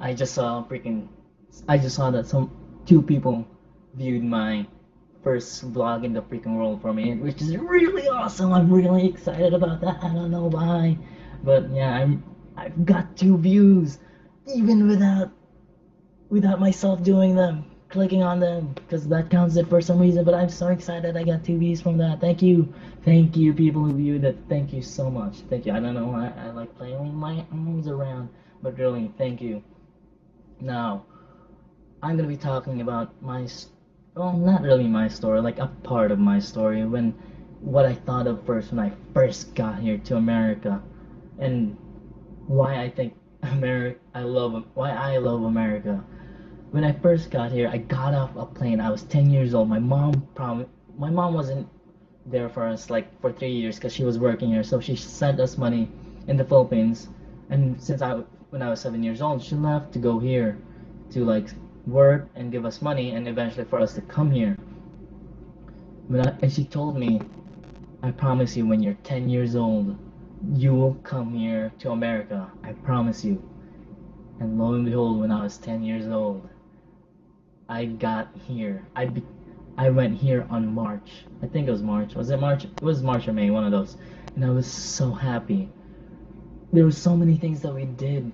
I just saw freaking. I just saw that some two people viewed my first vlog in the freaking world for me, which is really awesome. I'm really excited about that. I don't know why, but yeah, I've got 2 views, even without myself doing them, clicking on them, because that counts it for some reason. But I'm so excited I got 2 views from that. Thank you, people who viewed it. Thank you so much. Thank you. I don't know why I like playing my arms around, but really, thank you. Now, I'm gonna be talking about well, not really my story, like a part of my story when what I thought of first when I first got here to America, and why I think why I love America. When I first got here, I got off a plane. I was 10 years old. My mom wasn't there for us like for 3 years because she was working here, so she sent us money in the Philippines. And when I was 7 years old, she left to go here to like work and give us money, and eventually for us to come here. And she told me, I promise you, when you're 10 years old, you will come here to America. I promise you. And lo and behold, when I was 10 years old, I got here. I went here on March. I think it was March. Was it March? It was March or May, one of those. And I was so happy. There were so many things that we did.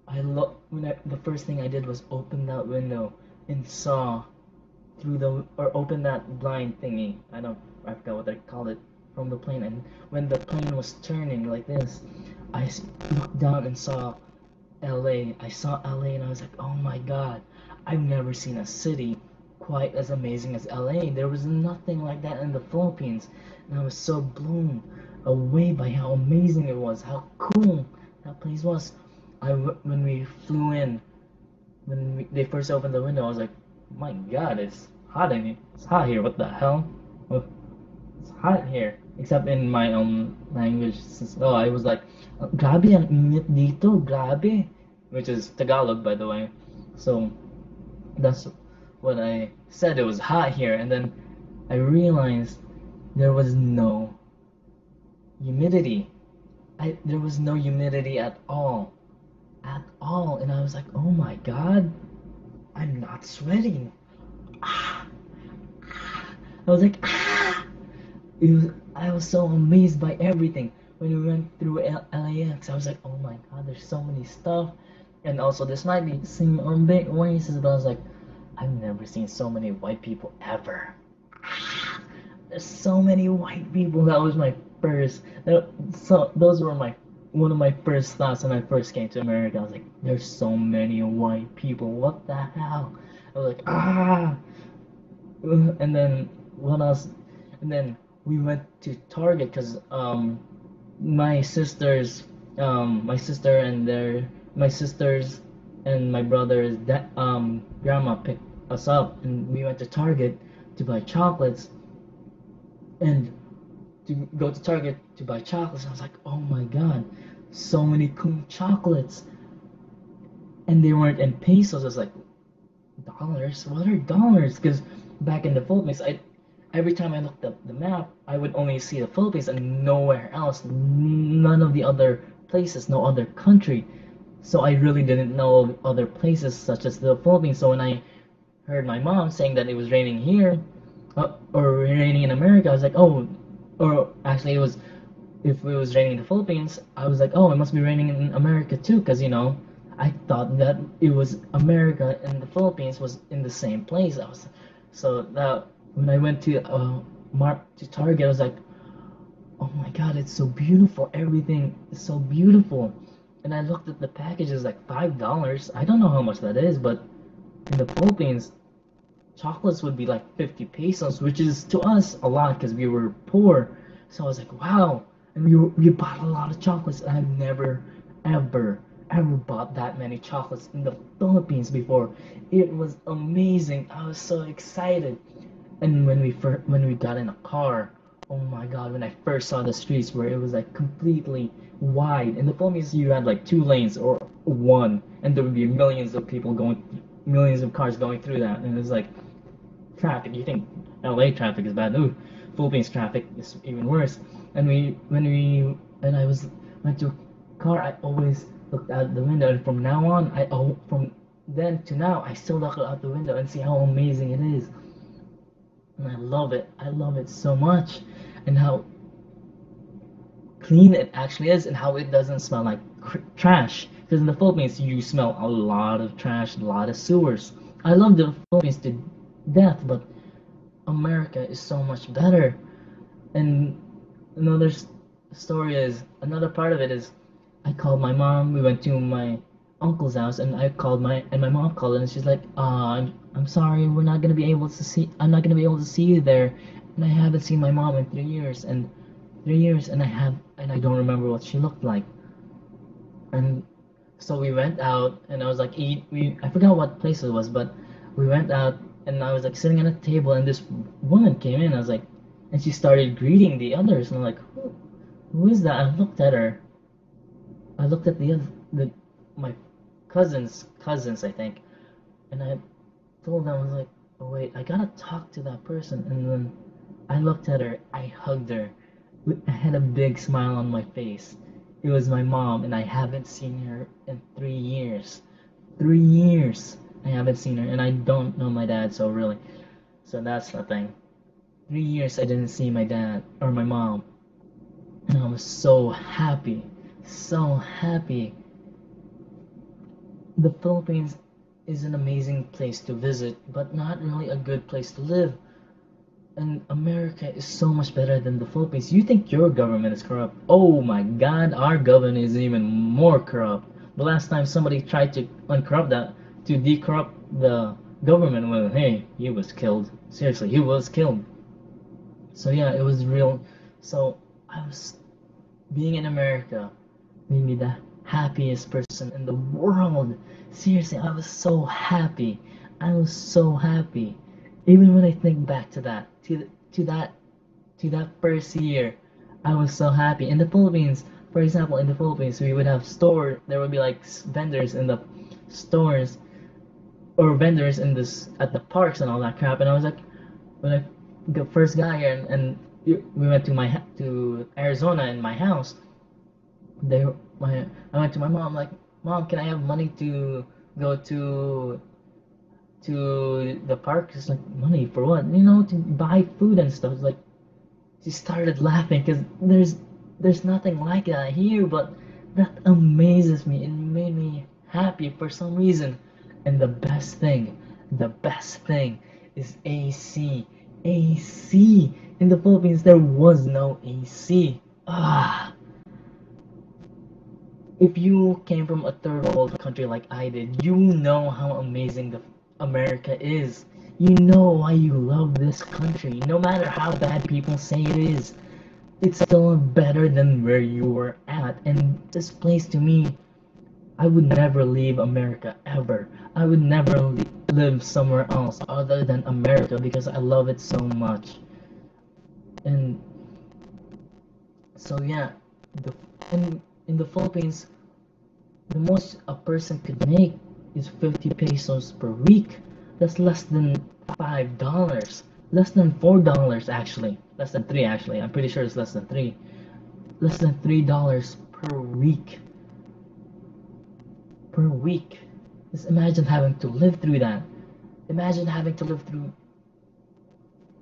The first thing I did was open that window and saw open that blind thingy. I forgot what they called it from the plane. And when the plane was turning like this, looked down and saw LA. I saw LA and I was like, oh my god, I've never seen a city quite as amazing as LA. There was nothing like that in the Philippines. And I was so blown away by how amazing it was, how cool that place was. When we flew in, they first opened the window, I was like, my god, it's hot in here. It's hot here. What the hell? Oh, it's hot here. Except in my own language. Oh, I was like, grabe ang init dito, grabe. Which is Tagalog, by the way. So that's what I said. It was hot here, and then I realized there was no humidity. There was no humidity at all, and I was like, oh my god, I'm not sweating. Ah, I was like, ah. I was so amazed by everything when we went through LAX. I was like, oh my god, there's so many stuff. And also, this might seem a bit racist, but I was like, I've never seen so many white people ever. There's so many white people. That was my first. So those were one of my first thoughts when I first came to America. I was like, there's so many white people. What the hell? I was like, ah. And then what else? And then we went to Target because my sisters, my sisters and my brother's grandma picked us up, and we went to Target to buy chocolates, and to go to Target to buy chocolates. I was like, oh my god, so many cool chocolates, and they weren't in pesos. I was like, dollars? What are dollars? Because back in the Philippines, every time I looked at the map, I would only see the Philippines and nowhere else, none of the other places, no other country. So I really didn't know of other places such as the Philippines. So when I heard my mom saying that it was raining here, or raining in America, I was like, oh, or actually if it was raining in the Philippines, I was like, oh, it must be raining in America too, because I thought that it was America and the Philippines was in the same place. So that when I went to Target, I was like, oh my god, it's so beautiful. Everything is so beautiful. And I looked at the packages like $5. I don't know how much that is, but in the Philippines, chocolates would be like 50 pesos, which is to us a lot because we were poor. So I was like, wow. And we bought a lot of chocolates. I've never, ever bought that many chocolates in the Philippines before. It was amazing. I was so excited. And when we got in a car, oh my god, when I first saw the streets where it was like completely wide. In the Philippines, you had like 2 lanes or one, and there would be millions of cars going through that, and it was like traffic. You think LA traffic is bad? Ooh, Philippines traffic is even worse. And I went to a car. looked out the window, and from now on, from then to now, I still look out the window and see how amazing it is, and I love it. I love it so much, and how clean it actually is, and how it doesn't smell like trash. Because in the Philippines, you smell a lot of trash, a lot of sewers. I love the Philippines to death, but America is so much better. And another story is, another part of it is, I called my mom. We went to my uncle's house, and my mom called, and she's like, I'm sorry, we're not gonna be able to see. I'm not gonna be able to see you there, and I haven't seen my mom in 3 years, and 3 years, and I don't remember what she looked like. And so we went out, and I was like, I forgot what place it was, but we went out, and I was like sitting at a table, and this woman came in. I was like, and she started greeting the others, and I'm like, who is that? I looked at her. I looked at my cousins, I think, and I told them, I was like, oh wait, I gotta talk to that person. And then I looked at her, I hugged her, I had a big smile on my face. It was my mom, and I haven't seen her in 3 years. 3 years I haven't seen her, and I don't know my dad, so really, so that's the thing. 3 years I didn't see my dad or my mom, and I was so happy, so happy. The Philippines is an amazing place to visit, but not really a good place to live. And America is so much better than the Philippines. You think your government is corrupt? Oh my God, our government is even more corrupt. The last time somebody tried to uncorrupt that, to decorrupt the government, well, hey, he was killed. Seriously, he was killed. So yeah, it was real. So I was being in America made me the happiest person in the world. Seriously, I was so happy. I was so happy. Even when I think back to that, to that first year, I was so happy. In the Philippines, for example, in the Philippines, we would have there would be like vendors in the stores, or vendors in this at the parks and all that crap. And I was like, when I first got here, and we went to Arizona in my house. They my I went to my mom, like, Mom, can I have money to go to the park? It's like, money for what? To buy food and stuff. It's like, she started laughing, because there's nothing like that here, but that amazes me. It made me happy for some reason. And the best thing is AC. AC. In the Philippines, there was no AC. If you came from a third world country like I did, you know how amazing America is. You know why you love this country. No matter how bad people say it is, it's still better than where you were at. And this place, to me, I would never leave America ever. I would never live somewhere else other than America, because I love it so much. And so yeah, the in the Philippines, the most a person could make is 50 pesos per week. That's less than $5. Less than $4 actually. Less than three actually. I'm pretty sure it's less than three. Less than $3 per week. Per week. Just imagine having to live through that. Imagine having to live through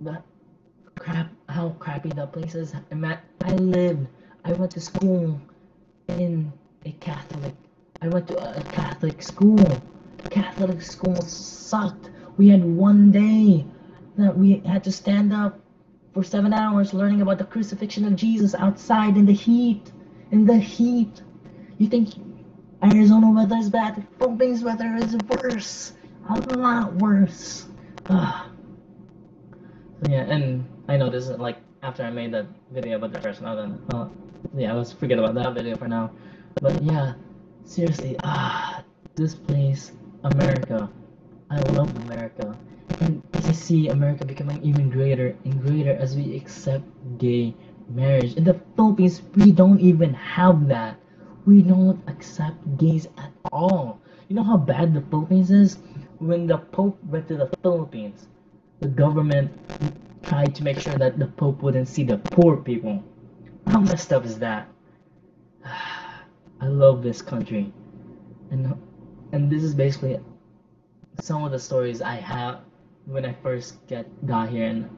that how crappy that place is. I went to school in a Catholic. I went to a Catholic school. Catholic school sucked. We had one day that we had to stand up for 7 hours learning about the crucifixion of Jesus outside in the heat. In the heat. You think Arizona weather is bad? Philippines weather is worse. A lot worse. Ugh. Yeah, and I know this is like after I made that video about depression. Yeah, let's forget about that video for now. But yeah, seriously, this place, America. I love America. And as I see America becoming even greater and greater as we accept gay marriage. In the Philippines, we don't even have that. We don't accept gays at all. You know how bad the Philippines is? When the Pope went to the Philippines, the government tried to make sure that the Pope wouldn't see the poor people. How messed up is that? I love this country, and this is basically some of the stories I have when I first got here,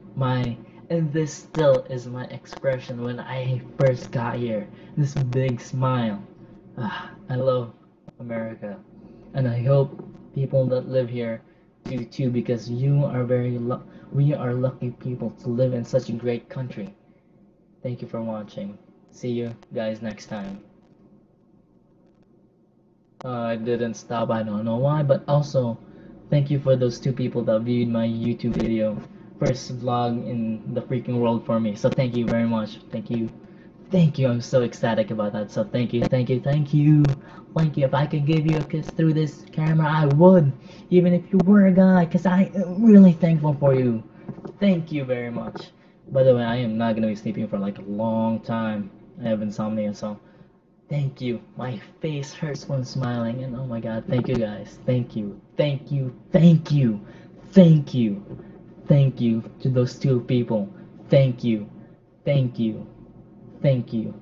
and this still is my expression when I first got here. This big smile. I love America, and I hope people that live here do too, because we are lucky people to live in such a great country. Thank you for watching. See you guys next time. I didn't stop, I don't know why, but also thank you for those two people that viewed my YouTube video. First vlog in the freaking world for me. So thank you very much. Thank you. Thank you. I'm so ecstatic about that. So thank you, thank you, thank you. Thank you. If I could give you a kiss through this camera, I would. Even if you were a guy, because I am really thankful for you. Thank you very much. By the way, I am not going to be sleeping for like a long time. I have insomnia, so thank you. My face hurts when smiling, and oh my god, thank you guys. Thank you. Thank you. Thank you. Thank you. Thank you to those two people. Thank you. Thank you. Thank you.